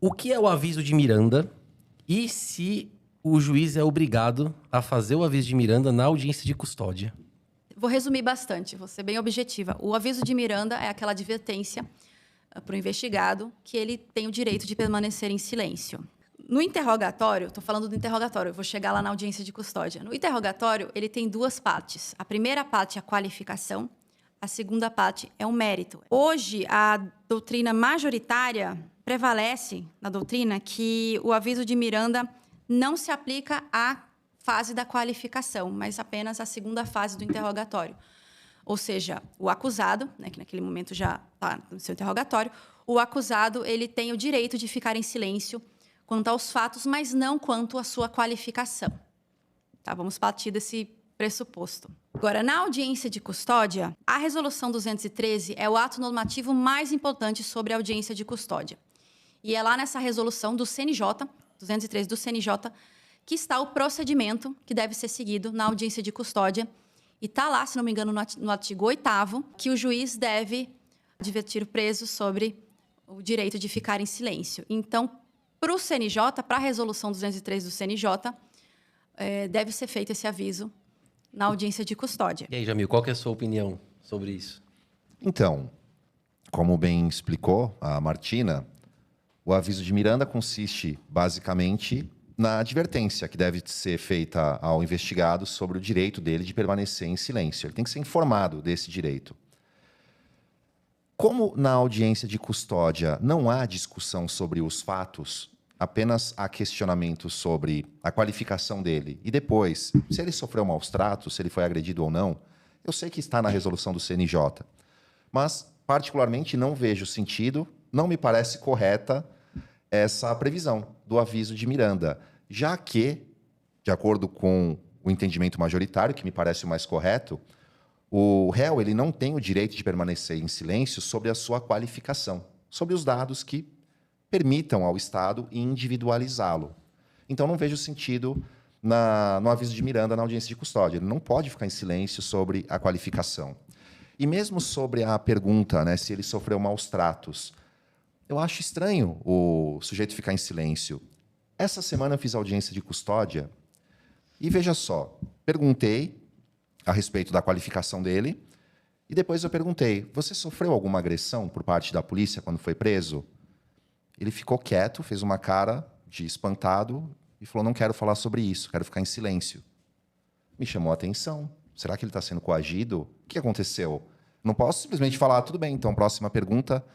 O que é o aviso de Miranda e se o juiz é obrigado a fazer o aviso de Miranda na audiência de custódia? Vou resumir bastante, vou ser bem objetiva. O aviso de Miranda é aquela advertência para o investigado que ele tem o direito de permanecer em silêncio. No interrogatório, estou falando do interrogatório, eu vou chegar lá na audiência de custódia. No interrogatório, ele tem duas partes. A primeira parte é a qualificação, a segunda parte é o mérito. Hoje, a doutrina majoritária prevalece na doutrina que o aviso de Miranda não se aplica à fase da qualificação, mas apenas à segunda fase do interrogatório. Ou seja, o acusado, né, que naquele momento já está no seu interrogatório, o acusado ele tem o direito de ficar em silêncio quanto aos fatos, mas não quanto à sua qualificação. Tá? Vamos partir desse pressuposto. Agora, na audiência de custódia, a Resolução 213 é o ato normativo mais importante sobre a audiência de custódia. E é lá nessa resolução do CNJ, 213 do CNJ, que está o procedimento que deve ser seguido na audiência de custódia. E está lá, se não me engano, no artigo 8º, que o juiz deve advertir o preso sobre o direito de ficar em silêncio. Então, para o CNJ, para a resolução 203 do CNJ, deve ser feito esse aviso na audiência de custódia. E aí, Jamil, qual que é a sua opinião sobre isso? Então, como bem explicou a Martina, o aviso de Miranda consiste, basicamente, na advertência que deve ser feita ao investigado sobre o direito dele de permanecer em silêncio. Ele tem que ser informado desse direito. Como na audiência de custódia não há discussão sobre os fatos, apenas há questionamento sobre a qualificação dele e depois, se ele sofreu maus tratos, se ele foi agredido ou não, eu sei que está na resolução do CNJ, mas, particularmente, não vejo sentido, não me parece correta essa previsão do aviso de Miranda, já que, de acordo com o entendimento majoritário, que me parece o mais correto, o réu ele não tem o direito de permanecer em silêncio sobre a sua qualificação, sobre os dados que permitam ao Estado individualizá-lo. Então, não vejo sentido no aviso de Miranda na audiência de custódia. Ele não pode ficar em silêncio sobre a qualificação. E mesmo sobre a pergunta, né, se ele sofreu maus tratos, eu acho estranho o sujeito ficar em silêncio. Essa semana eu fiz audiência de custódia e, veja só, perguntei a respeito da qualificação dele e depois eu perguntei, você sofreu alguma agressão por parte da polícia quando foi preso? Ele ficou quieto, fez uma cara de espantado e falou, não quero falar sobre isso, quero ficar em silêncio. Me chamou a atenção. Será que ele está sendo coagido? O que aconteceu? Não posso simplesmente falar, tudo bem, então, próxima pergunta.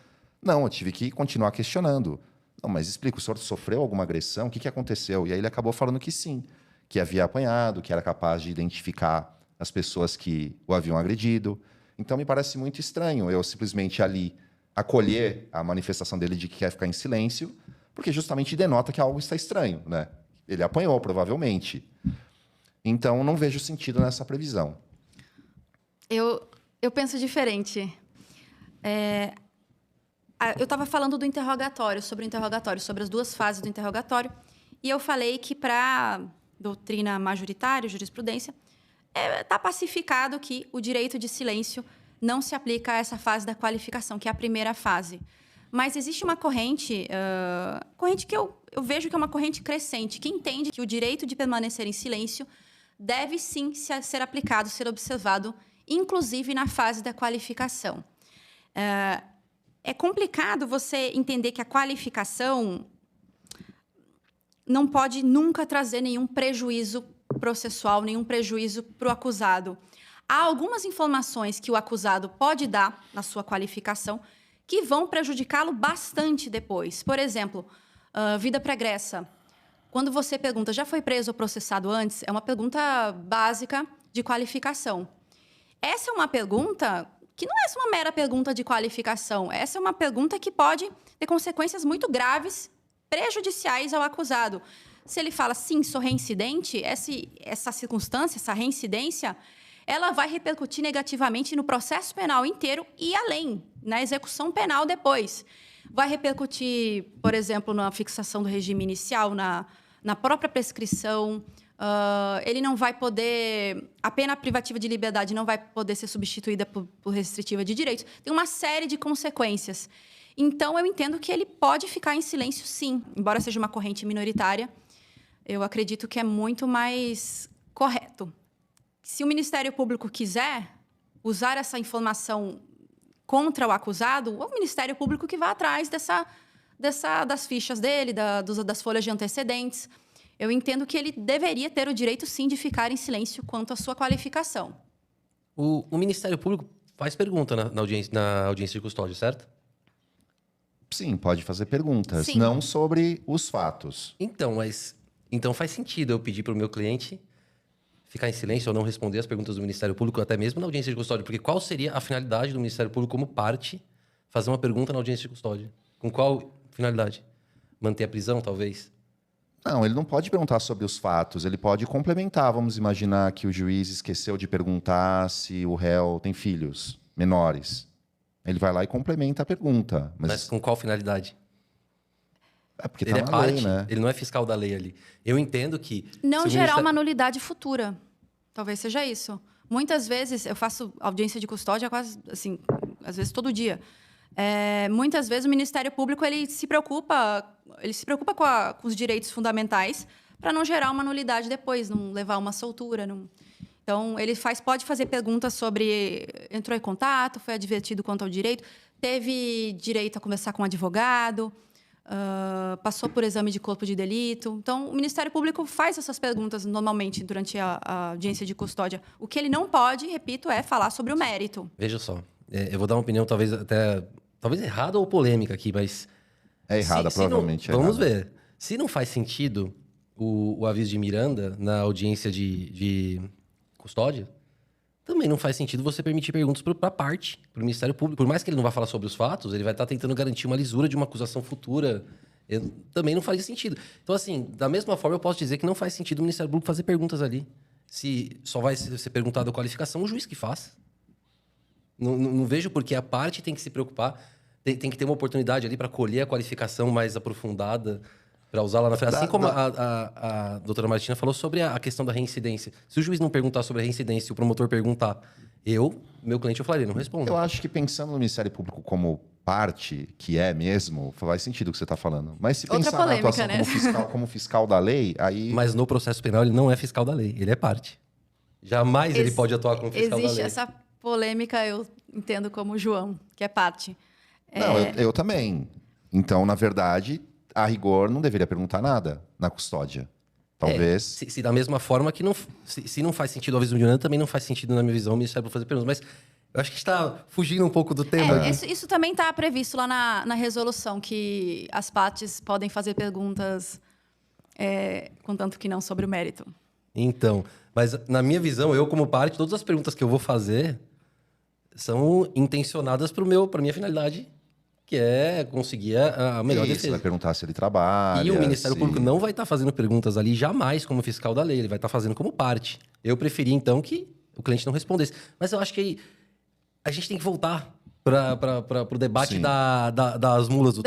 Não, eu tive que continuar questionando. Não, mas explica, o senhor sofreu alguma agressão? O que aconteceu? E aí ele acabou falando que sim, que havia apanhado, que era capaz de identificar as pessoas que o haviam agredido. Então, me parece muito estranho eu simplesmente ali acolher a manifestação dele de que quer ficar em silêncio, porque justamente denota que algo está estranho, né? Ele apanhou, provavelmente. Então, não vejo sentido nessa previsão. Eu penso diferente. Eu estava falando do interrogatório, sobre as duas fases do interrogatório, e eu falei que, para a doutrina majoritária, jurisprudência, está pacificado que o direito de silêncio não se aplica a essa fase da qualificação, que é a primeira fase. Mas existe uma corrente que eu vejo que é uma corrente crescente, que entende que o direito de permanecer em silêncio deve, sim, ser aplicado, ser observado, inclusive na fase da qualificação. É complicado você entender que a qualificação não pode nunca trazer nenhum prejuízo processual, nenhum prejuízo para o acusado. Há algumas informações que o acusado pode dar na sua qualificação que vão prejudicá-lo bastante depois. Por exemplo, vida pregressa. Quando você pergunta, já foi preso ou processado antes? É uma pergunta básica de qualificação. Essa é uma pergunta que não é só uma mera pergunta de qualificação. Essa é uma pergunta que pode ter consequências muito graves, prejudiciais ao acusado. Se ele fala, sim, sou reincidente, essa circunstância, essa reincidência, ela vai repercutir negativamente no processo penal inteiro e além, na execução penal depois. Vai repercutir, por exemplo, na fixação do regime inicial, na própria prescrição. Ele não vai poder... A pena privativa de liberdade não vai poder ser substituída por restritiva de direitos. Tem uma série de consequências. Então, eu entendo que ele pode ficar em silêncio, sim. Embora seja uma corrente minoritária, eu acredito que é muito mais correto. Se o Ministério Público quiser usar essa informação contra o acusado, o Ministério Público que vai atrás das fichas dele, das folhas de antecedentes. Eu entendo que ele deveria ter o direito, sim, de ficar em silêncio quanto à sua qualificação. O Ministério Público faz pergunta na audiência de custódia, certo? Sim, pode fazer perguntas, Sim. não sobre os fatos. Então faz sentido eu pedir para o meu cliente ficar em silêncio ou não responder as perguntas do Ministério Público, até mesmo na audiência de custódia. Porque qual seria a finalidade do Ministério Público como parte fazer uma pergunta na audiência de custódia? Com qual finalidade? Manter a prisão, talvez? Não, ele não pode perguntar sobre os fatos, ele pode complementar. Vamos imaginar que o juiz esqueceu de perguntar se o réu tem filhos menores. Ele vai lá e complementa a pergunta. Mas com qual finalidade? É porque Ele tá é na lei, parte, né? ele não é fiscal da lei ali. Eu entendo que... Não se o gerar ministério- uma nulidade futura. Talvez seja isso. Muitas vezes, eu faço audiência de custódia quase, assim, às vezes todo dia. Muitas vezes o Ministério Público ele se preocupa com os direitos fundamentais para não gerar uma nulidade depois, não levar uma soltura. Então, ele pode fazer perguntas sobre entrou em contato, foi advertido quanto ao direito, teve direito a conversar com um advogado, passou por exame de corpo de delito. Então, o Ministério Público faz essas perguntas normalmente durante a audiência de custódia. O que ele não pode, repito, é falar sobre o mérito. Veja só, eu vou dar uma opinião talvez errada ou polêmica aqui, mas... É errada, se não- provavelmente. é Vamos errada. ver. Se não faz sentido o aviso de Miranda na audiência de custódia, também não faz sentido você permitir perguntas para a parte, para o Ministério Público. Por mais que ele não vá falar sobre os fatos, ele vai estar tentando garantir uma lisura de uma acusação futura. Também não faria sentido. Então, assim, da mesma forma, eu posso dizer que não faz sentido o Ministério Público fazer perguntas ali. Se só vai ser perguntado a qualificação, o juiz que faz. Não vejo porque a parte tem que se preocupar, tem que ter uma oportunidade ali para colher a qualificação mais aprofundada, para usar lá na frente. Assim como a doutora Martina falou sobre a questão da reincidência. Se o juiz não perguntar sobre a reincidência e o promotor perguntar, meu cliente, eu falaria, não respondo. Eu acho que pensando no Ministério Público como parte, que é mesmo, faz sentido o que você está falando. Mas se Outra pensar na polêmica, atuação né? como fiscal da lei, aí... Mas no processo penal ele não é fiscal da lei, ele é parte. Jamais ele pode atuar como fiscal da Existe lei. essa polêmica, eu entendo como João, que é parte. Não, eu também. Então, na verdade, a rigor, não deveria perguntar nada na custódia. Talvez... Se da mesma forma que não... Se não faz sentido o aviso de Miranda, também não faz sentido, na minha visão, o Ministério Público fazer perguntas. Mas eu acho que está fugindo um pouco do tema. Isso também está previsto lá na resolução, que as partes podem fazer perguntas, contanto que não sobre o mérito. Então, mas na minha visão, eu como parte, todas as perguntas que eu vou fazer são intencionadas para minha finalidade, que é conseguir a melhor Isso, defesa. vai perguntar se ele trabalha... E o Ministério se- Público não vai estar fazendo perguntas ali jamais como fiscal da lei, ele vai estar fazendo como parte. Eu preferi, então, que o cliente não respondesse. Mas eu acho que a gente tem que voltar para o debate Sim. das mulas do